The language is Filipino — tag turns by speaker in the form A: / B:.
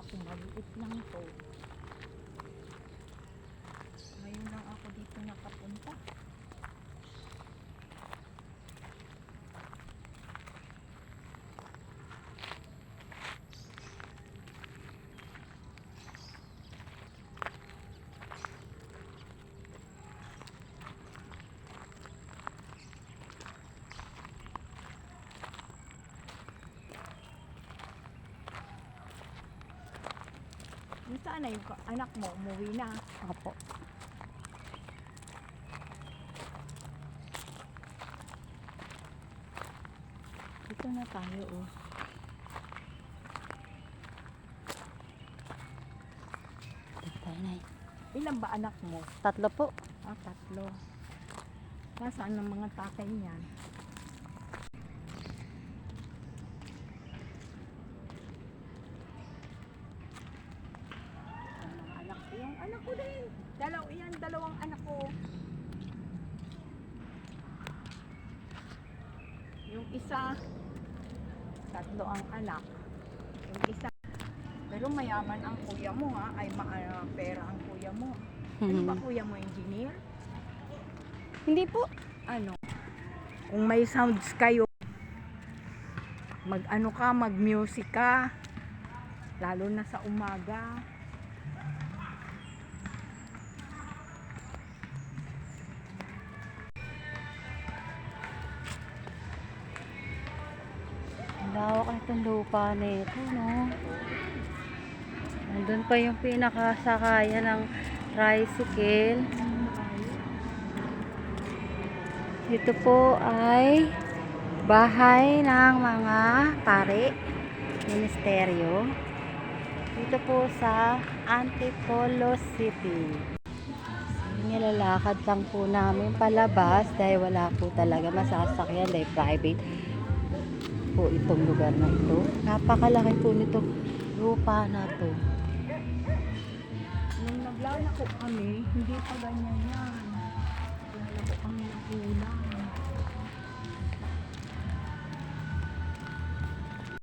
A: Akala ko maliit lang to. Ngayon lang ako dito nakapunta. Saan na yung anak mo? Umuwi na.
B: Opo.
A: Dito na tayo, oh.
B: Dito tayo, Nay.
A: Ilan ba anak mo?
B: 3 po.
A: 3. Nasaan ang mga tatay niyan? Yung anak ko din. Dalawang anak ko. Yung isa, 3 ang anak. Yung isa, pero mayaman ang kuya mo, ha? Ay, pera ang kuya mo. Ano ba kuya mo, engineer?
B: Hindi po.
A: Ano? Kung may sounds kayo, mag-music ka. Lalo na sa umaga.
B: Ang lawak nitong lupa nito, no? Nandun pa yung pinakasakayan ng tricycle. Dito po ay bahay ng mga pari, ministeryo. Dito po sa Antipolo City. Nilalakad lang po namin palabas dahil wala po talaga masasakyan dahil private po itong lugar na ito. Napakalaki po nito lupa na to.
A: Nung naglalako kami, hindi pa ganyan yan. Naglalako kami ng ulam.